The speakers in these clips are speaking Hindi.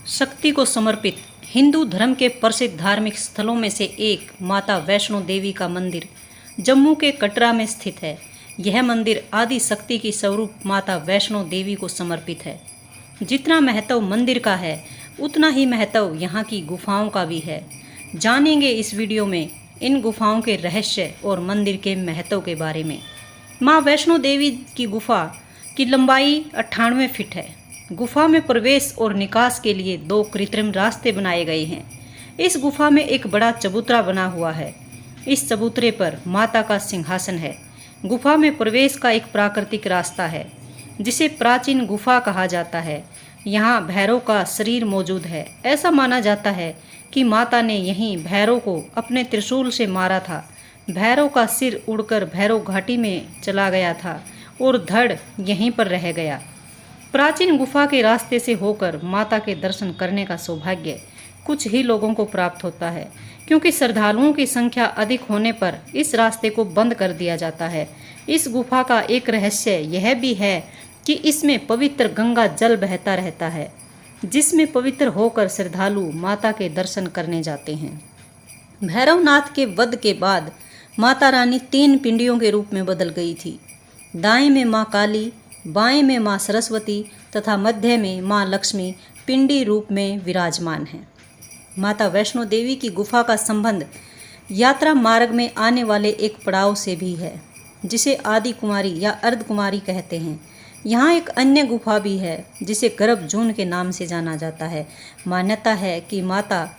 शक्ति को समर्पित हिंदू धर्म के प्रसिद्ध धार्मिक स्थलों में से एक माता वैष्णो देवी का मंदिर जम्मू के कटरा में स्थित है। यह मंदिर आदि शक्ति की स्वरूप माता वैष्णो देवी को समर्पित है। जितना महत्व मंदिर का है उतना ही महत्व यहाँ की गुफाओं का भी है। जानेंगे इस वीडियो में इन गुफाओं के रहस्य और मंदिर के महत्व के बारे में। माँ वैष्णो देवी की गुफा की लंबाई 98 फीट है। गुफा में प्रवेश और निकास के लिए 2 कृत्रिम रास्ते बनाए गए हैं। इस गुफा में एक बड़ा चबूतरा बना हुआ है। इस चबूतरे पर माता का सिंहासन है। गुफा में प्रवेश का एक प्राकृतिक रास्ता है जिसे प्राचीन गुफा कहा जाता है। यहाँ भैरव का शरीर मौजूद है। ऐसा माना जाता है कि माता ने यहीं भैरव को अपने त्रिशूल से मारा था। भैरव का सिर उड़कर भैरव घाटी में चला गया था और धड़ यहीं पर रह गया। प्राचीन गुफा के रास्ते से होकर माता के दर्शन करने का सौभाग्य कुछ ही लोगों को प्राप्त होता है, क्योंकि श्रद्धालुओं की संख्या अधिक होने पर इस रास्ते को बंद कर दिया जाता है। इस गुफा का एक रहस्य यह भी है कि इसमें पवित्र गंगा जल बहता रहता है, जिसमें पवित्र होकर श्रद्धालु माता के दर्शन करने जाते हैं। भैरवनाथ के वध के बाद माता रानी 3 पिंडियों के रूप में बदल गई थी। दाएं में माँ काली, बाएं में माँ सरस्वती तथा मध्य में माँ लक्ष्मी पिंडी रूप में विराजमान हैं। माता वैष्णो देवी की गुफा का संबंध यात्रा मार्ग में आने वाले एक पड़ाव से भी है, जिसे आदि कुमारी या अर्ध कुमारी कहते हैं। यहाँ एक अन्य गुफा भी है जिसे गर्भजून के नाम से जाना जाता है। मान्यता है कि माता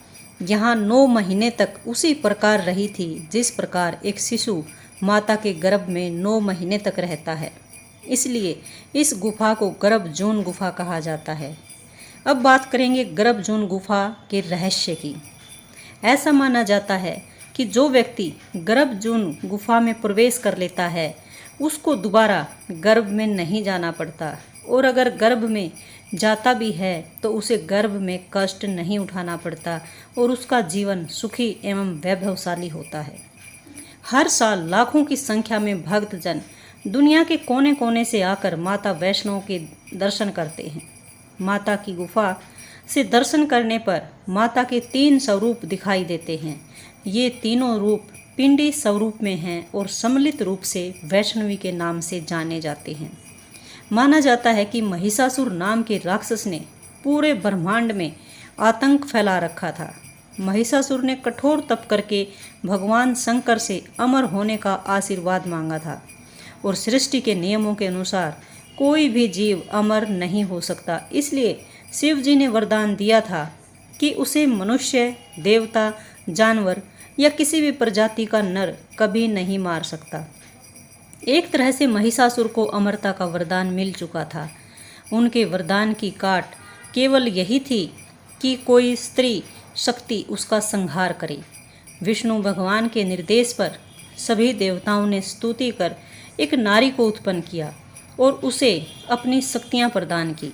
यहाँ 9 महीने तक उसी प्रकार रही थी जिस प्रकार एक शिशु माता के गर्भ में 9 महीने तक रहता है। इसलिए इस गुफा को गर्भजून गुफा कहा जाता है। अब बात करेंगे गर्भजून गुफा के रहस्य की। ऐसा माना जाता है कि जो व्यक्ति गर्भजून गुफा में प्रवेश कर लेता है उसको दोबारा गर्भ में नहीं जाना पड़ता, और अगर गर्भ में जाता भी है तो उसे गर्भ में कष्ट नहीं उठाना पड़ता और उसका जीवन सुखी एवं वैभवशाली होता है। हर साल लाखों की संख्या में भक्तजन दुनिया के कोने कोने से आकर माता वैष्णो के दर्शन करते हैं। माता की गुफा से दर्शन करने पर माता के 3 स्वरूप दिखाई देते हैं। ये तीनों रूप पिंडी स्वरूप में हैं और सम्मिलित रूप से वैष्णवी के नाम से जाने जाते हैं। माना जाता है कि महिषासुर नाम के राक्षस ने पूरे ब्रह्मांड में आतंक फैला रखा था। महिषासुर ने कठोर तप करके भगवान शंकर से अमर होने का आशीर्वाद मांगा था, और सृष्टि के नियमों के अनुसार कोई भी जीव अमर नहीं हो सकता। इसलिए शिव जी ने वरदान दिया था कि उसे मनुष्य, देवता, जानवर या किसी भी प्रजाति का नर कभी नहीं मार सकता। एक तरह से महिषासुर को अमरता का वरदान मिल चुका था। उनके वरदान की काट केवल यही थी कि कोई स्त्री शक्ति उसका संहार करे। विष्णु भगवान के निर्देश पर सभी देवताओं ने स्तुति कर एक नारी को उत्पन्न किया और उसे अपनी शक्तियां प्रदान की।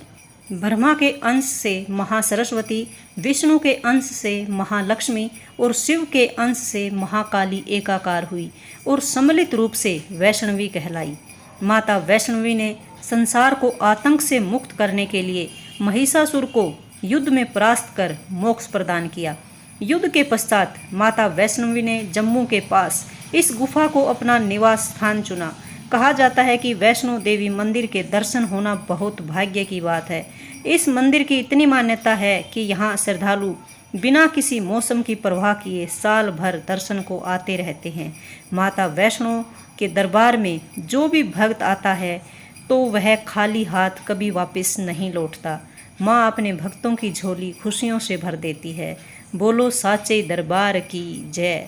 ब्रह्मा के अंश से महासरस्वती, विष्णु के अंश से महालक्ष्मी और शिव के अंश से महाकाली एकाकार हुई और सम्मिलित रूप से वैष्णवी कहलाई। माता वैष्णवी ने संसार को आतंक से मुक्त करने के लिए महिषासुर को युद्ध में परास्त कर मोक्ष प्रदान किया। युद्ध के पश्चात माता वैष्णवी ने जम्मू के पास इस गुफा को अपना निवास स्थान चुना। कहा जाता है कि वैष्णो देवी मंदिर के दर्शन होना बहुत भाग्य की बात है। इस मंदिर की इतनी मान्यता है कि यहाँ श्रद्धालु बिना किसी मौसम की परवाह किए साल भर दर्शन को आते रहते हैं। माता वैष्णो के दरबार में जो भी भक्त आता है तो वह खाली हाथ कभी वापस नहीं लौटता। माँ अपने भक्तों की झोली खुशियों से भर देती है। बोलो साचे दरबार की जय।